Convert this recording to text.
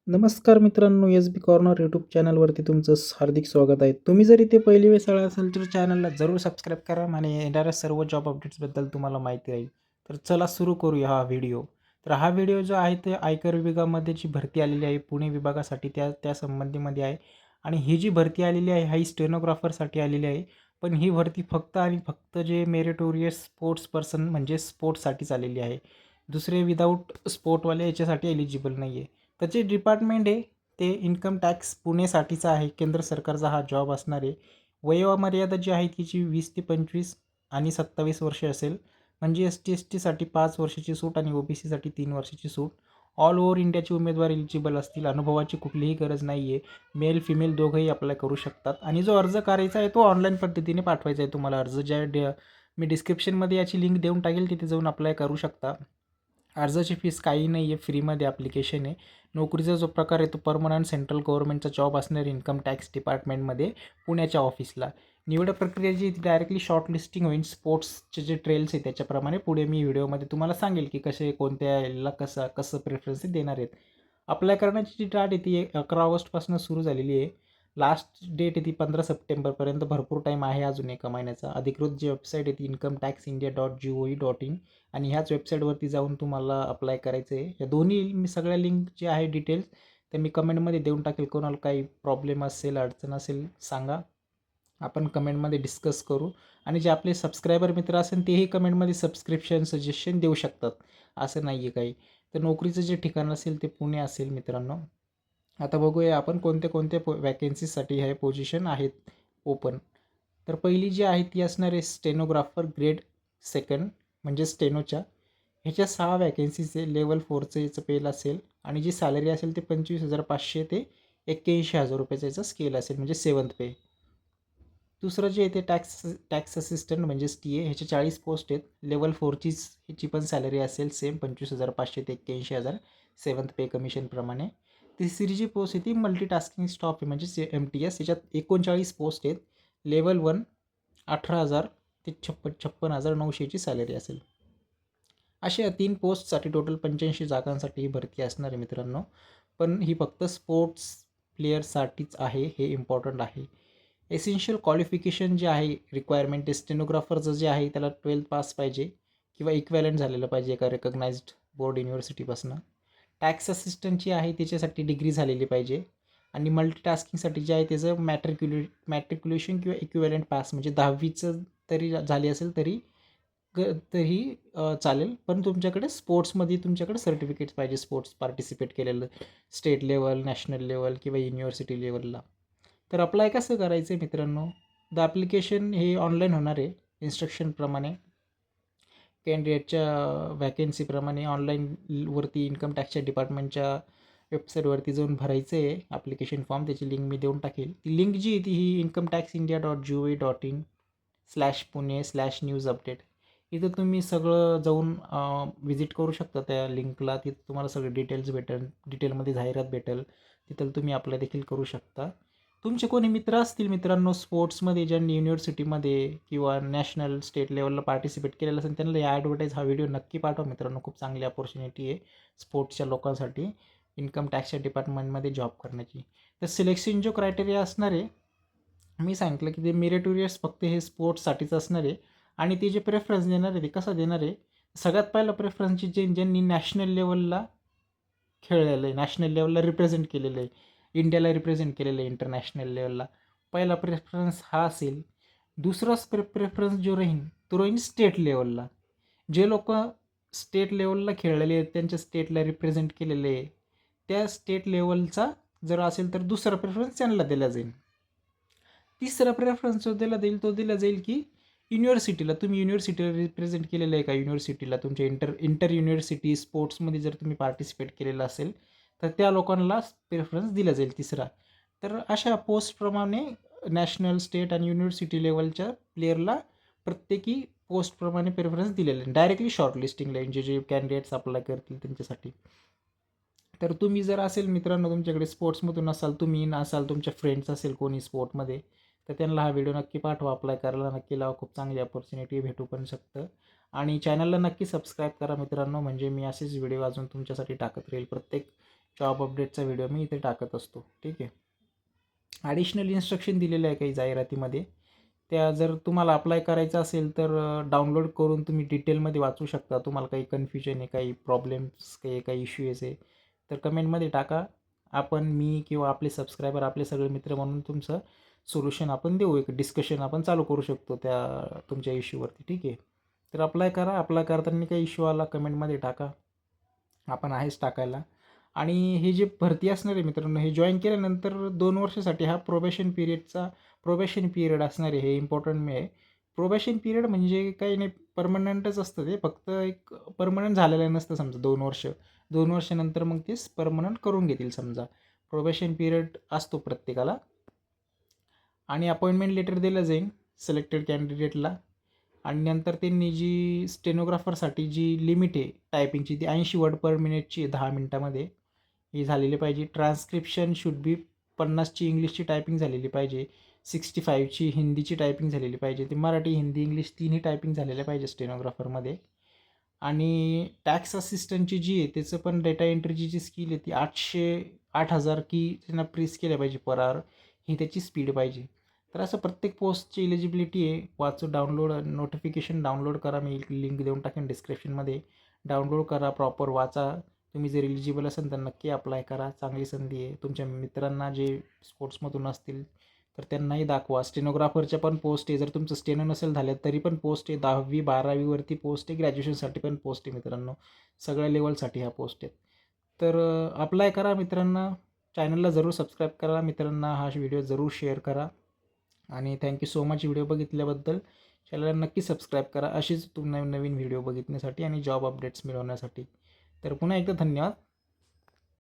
नमस्कार मित्रांनो, एस बी corner YouTube चॅनलवरती तुमचं हार्दिक स्वागत आहे. तुम्ही जर इथे पहिली वेळेस आला असाल तर चॅनलला जरूर सबस्क्राईब करा आणि येणाऱ्या सर्व जॉब अपडेट्सबद्दल तुम्हाला माहिती राहील. तर चला सुरू करूया हा व्हिडिओ. तर हा व्हिडिओ जो आहे ते आयकर विभागामध्ये जी भरती आलेली आहे पुणे विभागासाठी त्या संबंधीमध्ये आहे. आणि ही जी भरती आलेली आहे ही स्टेनोग्राफरसाठी आलेली आहे. पण ही भरती फक्त आणि फक्त जे मेरिटोरियस स्पोर्ट्स पर्सन म्हणजे स्पोर्ट्ससाठीच आलेली आहे. दुसरे विदाऊट स्पोर्टवाले याच्यासाठी एलिजिबल नाही आहे. त्याचे डिपार्टमेंट आहे ते इन्कम टॅक्स पुणेसाठीचा आहे. केंद्र सरकारचा हा जॉब असणार आहे. वयोमर्यादा जी आहे तिची 20 ते 25 आणि 27 वर्षे असेल. म्हणजे ST/STसाठी 5 वर्षाची सूट आणि OBCसाठी 3 वर्षाची सूट. ऑल ओव्हर इंडियाचे उमेदवार एलिजिबल असतील. अनुभवाची कुठलीही गरज नाही आहे. मेल फिमेल दोघंही अप्लाय करू शकतात. आणि जो अर्ज करायचा आहे तो ऑनलाईन पद्धतीने पाठवायचा आहे तुम्हाला. अर्ज मी डिस्क्रिप्शनमध्ये याची लिंक देऊन टाकेल, तिथे जाऊन अप्लाय करू शकता. अर्जाची फीस काही नाही आहे, फ्रीमध्ये ॲप्लिकेशन आहे. नोकरीचा जो प्रकार आहे तो परमनंट सेंट्रल गव्हर्नमेंटचा जॉब असणार इन्कम टॅक्स डिपार्टमेंटमध्ये पुण्याच्या ऑफिसला. निवड प्रक्रिया जी ती डायरेक्टली शॉर्ट लिस्टिंग होईल. स्पोर्ट्सचे जे ट्रेल्स आहे त्याच्याप्रमाणे पुढे मी व्हिडिओमध्ये तुम्हाला सांगेल की कसे कोणत्या याला कसं प्रेफरन्स देणार आहेत. अप्लाय करण्याची जी डेट आहे ती 11 ऑगस्टपासून सुरू झालेली आहे. लास्ट डेट आहे ती 15 सप्टेंबरपर्यंत. भरपूर टाईम आहे अजून एका महिन्याचा. अधिकृत जी वेबसाईट आहे ती incometaxindia.gov.in आणि ह्याच वेबसाईटवरती जाऊन तुम्हाला अप्लाय करायचं आहे. या दोन्ही मी सगळ्या लिंक जे आहे डिटेल्स ते मी कमेंटमध्ये देऊन टाकेल. कोणाला काही प्रॉब्लेम असेल अडचण असेल सांगा, आपण कमेंटमध्ये डिस्कस करू. आणि जे आपले सबस्क्रायबर मित्र असेल तेही कमेंटमध्ये सबस्क्रिप्शन सजेशन देऊ शकतात, असं नाही आहे काही. तर नोकरीचं जे ठिकाण असेल ते पुणे असेल मित्रांनो. आता बघूया आपण कोणत्या कोणत्या वॅकेन्सीसाठी हे पोझिशन आहेत ओपन. तर पहिली जी आहे ती असणार आहे स्टेनोग्राफर ग्रेड सेकंड म्हणजे स्टेनोच्या. ह्याच्या 6 वॅकेन्सीज आहे. लेवल 4चं याचं पेल असेल आणि जी सॅलरी असेल ते 25,500 ते 81,000 रुपयाचा याचा स्केल असेल म्हणजे 7th पे. दुसरं जे आहे ते टॅक्स असिस्टंट म्हणजेच TA. ह्याचे 40 पोस्ट आहेत. लेवल 4चीच ह्याची पण सॅलरी असेल सेम 25,500 ते 81,000 7th पे कमिशनप्रमाणे. तिसरी जी पोस्ट आहे ती मल्टीटास्किंग स्टॉफ आहे म्हणजे MTS. याच्यात 39 पोस्ट आहेत. लेवल 1 18,000 ते 56,900ची सॅलरी असेल. अशा 3 पोस्टसाठी टोटल 85 जागांसाठी ही भरती असणार आहे मित्रांनो. पण ही फक्त स्पोर्ट्स प्लेयरसाठीच आहे, हे इम्पॉर्टंट आहे. एसेन्शियल क्वालिफिकेशन जे आहे रिक्वायरमेंट स्टेनोग्राफरचं जे आहे त्याला 12th पास पाहिजे किंवा इक्वॅलंट झालेलं पाहिजे एका रिकग्नाइज्ड बोर्ड युनिव्हर्सिटीपासून. टॅक्स असिस्टंटची आहे त्याच्यासाठी डिग्री झालेली पाहिजे. आणि मल्टीटास्किंगसाठी जे आहे त्याचं मॅट्रिक्युलेशन किंवा इक्विव्हॅलंट पास म्हणजे 10वीचं तरी झाली असेल तरी चालेल. पण तुमच्याकडे स्पोर्ट्समध्ये तुमच्याकडे सर्टिफिकेट्स पाहिजे स्पोर्ट्स पार्टिसिपेट केलेलं, स्टेट लेवल, नॅशनल लेवल किंवा युनिव्हर्सिटी लेवलला. तर अप्लाय कसं करायचं आहे मित्रांनो. द ॲप्लिकेशन हे ऑनलाईन होणार आहे इन्स्ट्रक्शनप्रमाणे. कॅन्डिडेटच्या व्हॅकन्सीप्रमाणे ऑनलाईन वरती इन्कम टॅक्सच्या डिपार्टमेंटच्या वेबसाईटवरती जाऊन भरायचं आहे ॲप्लिकेशन फॉर्म. त्याची लिंक मी देऊन टाकेल. ती लिंक जी आहे ती ही incometaxindia.gov.in/Pune/न्यूज अपडेट. इथं तुम्ही सगळं जाऊन विजिट करू शकता त्या लिंकला. तिथं तुम्हाला सगळे डिटेल्स भेटेल, डिटेलमध्ये जाहिरात भेटेल. तिथं तुम्ही अप्लाय देखील करू शकता. तुमचे कोणी मित्र असतील मित्रांनो स्पोर्ट्समध्ये ज्यांनी युनिव्हर्सिटीमध्ये किंवा नॅशनल स्टेट लेवलला पार्टिसिपेट केलेलं असेल त्यांना या ॲडव्हर्टाईज हा व्हिडिओ नक्की पाठवा मित्रांनो. खूप चांगली अपॉर्च्युनिटी आहे स्पोर्ट्सच्या लोकांसाठी इन्कम टॅक्सच्या डिपार्टमेंटमध्ये जॉब करण्याची. तर सिलेक्शन जो क्रायटेरिया असणार आहे मी सांगितलं की ते मेरिटोरियस फक्त हे स्पोर्ट्ससाठीच असणार आहे. आणि ते जे प्रेफरन्स देणार आहे ते कसं देणार आहे. सगळ्यात पहिला प्रेफरन्सची ज्यांनी नॅशनल लेवलला खेळलेलं आहे, नॅशनल लेवलला रिप्रेझेंट केलेलं आहे, इंडियाला रिप्रेझेंट केलेलं आहे इंटरनॅशनल लेवलला, पहिला प्रेफरन्स हा असेल. दुसरा प्रेफरन्स जो राहील तो राहील स्टेट लेवलला. जे लोक स्टेट लेवलला खेळलेले आहेत त्यांच्या स्टेटला रिप्रेझेंट केलेले आहे त्या स्टेट लेवलचा जर असेल तर दुसरा प्रेफरन्स त्यांना दिला जाईल. तिसरा प्रेफरन्स जो दिला जाईल की युनिव्हर्सिटीला, तुम्ही युनिव्हर्सिटीला रिप्रेझेंट केलेलं आहे का, युनिव्हर्सिटीला तुमच्या इंटर युनिव्हर्सिटी स्पोर्ट्समध्ये जर तुम्ही पार्टिसिपेट केलेलं असेल तर त्या लोकांना प्रेफरन्स दिला जाईल तिसरा. तर अशा पोस्टप्रमाणे नॅशनल स्टेट आणि युनिव्हर्सिटी लेवलच्या प्लेयरला प्रत्येकी पोस्टप्रमाणे प्रेफरन्स दिलेले आहे डायरेक्टली शॉर्ट लिस्टिंगला जे कॅन्डिडेट्स अप्लाय करतील त्यांच्यासाठी. तर तुम्ही जर असेल मित्रांनो तुमच्याकडे स्पोर्ट्समधून असाल, तुम्ही नसाल, तुमच्या फ्रेंड्स असेल कोणी स्पोर्टमध्ये, तर त्यांना हा व्हिडिओ नक्की पाठवा. अप्लाय करायला नक्की लावा. खूप चांगली अपॉर्च्युनिटी भेटू पण शकतं. आणि चॅनलला नक्की सबस्क्राईब करा मित्रांनो, म्हणजे मी असेच व्हिडिओ अजून तुमच्यासाठी टाकत राहील. प्रत्येक जॉब अपडेटचा व्हिडिओ मी इथे टाकत असतो. ठीक आहे. ॲडिशनल इन्स्ट्रक्शन दिलेले आहे काही जाहिरातीमध्ये. त्या जर तुम्हाला अप्लाय करायचं असेल तर डाउनलोड करून तुम्ही डिटेलमध्ये वाचू शकता. तुम्हाला काही कन्फ्युजन आहे, काही प्रॉब्लेम्स, काही इश्यूज आहे, तर कमेंटमध्ये टाका. आपण, मी किंवा आपले सबस्क्रायबर, आपले सगळे मित्र म्हणून तुमचं सोल्युशन आपण देऊ. एक डिस्कशन आपण चालू करू शकतो त्या तुमच्या इश्यूवरती. ठीक आहे. तर अप्लाय करा. अप्लाय करताना काही इश्यू आला कमेंटमध्ये टाका. आपण आहेच टाकायला. आणि हे जे भरती असणार आहे मित्रांनो, हे जॉईन केल्यानंतर 2 वर्षासाठी हा प्रोबेशन पिरियड असणार आहे. हे इम्पॉर्टंट आहे. प्रोबेशन पिरियड म्हणजे काही नाही, परमनंटच असतं ते. फक्त एक परमनंट झालेलं नसतं समजा 2 वर्ष. 2 वर्षानंतर मग तेच परमनंट करून घेतील समजा. प्रोबेशन पिरियड असतो प्रत्येकाला. आणि अपॉइंटमेंट लेटर दिलं जाईल सिलेक्टेड कॅन्डिडेटला. आणि नंतर त्यांनी जी स्टेनोग्राफरसाठी जी लिमिट आहे टायपिंगची, ती 80 वर्ड पर मिनिटची आहे 10 मिनटामध्ये. ही झालेली पाहिजे. ट्रान्स्क्रिप्शन शुड बी 50ची इंग्लिशची टायपिंग झालेली पाहिजे. 65ची हिंदीची टायपिंग झालेली पाहिजे. ती मराठी, हिंदी, इंग्लिश तिन्ही टायपिंग झालेल्या पाहिजे स्टेनोग्राफरमध्ये. आणि टॅक्स असिस्टंटची जी आहे त्याचं पण डेटा एंट्रीची जी स्किल आहे ती 8,000 की त्यांना प्रेस केल्या पाहिजे पर आवर. ही त्याची स्पीड पाहिजे. तर असं प्रत्येक पोस्टची एलिजिबिलिटी आहे. डाउनलोड नोटिफिकेशन डाउनलोड करा. मी लिंक देऊन टाकेन डिस्क्रिप्शनमध्ये. डाउनलोड करा, प्रॉपर वाचा. तुम्ही जर एलिजिबल असाल तर नक्की अप्लाय करा. चांगली संधी आहे. तुमच्या मित्रांना जे स्पोर्ट्समधून असतील तर त्यांनाही दाखवा. स्टेनोग्राफरच्या पण पोस्ट आहे. जर तुमचं स्टेनो नसेल झालं तरी पण पोस्ट आहे. 10वी 12वीवरती पोस्ट आहे. ग्रॅज्युएशनसाठी पण पोस्ट आहे मित्रांनो. सगळ्या लेवलसाठी ह्या पोस्ट आहेत. तर अप्लाय करा मित्रांनो. चॅनलला जरूर सबस्क्राईब करा. मित्रांना हा व्हिडिओ जरूर शेअर करा. आणि थँक्यू सो मच व्हिडिओ बघितल्याबद्दल. चॅनलला नक्की सबस्क्राईब करा अशीच नवीन नवीन व्हिडिओ बघितण्यासाठी आणि जॉब अपडेट्स मिळवण्यासाठी. तर पुन्हा एकदा धन्यवाद.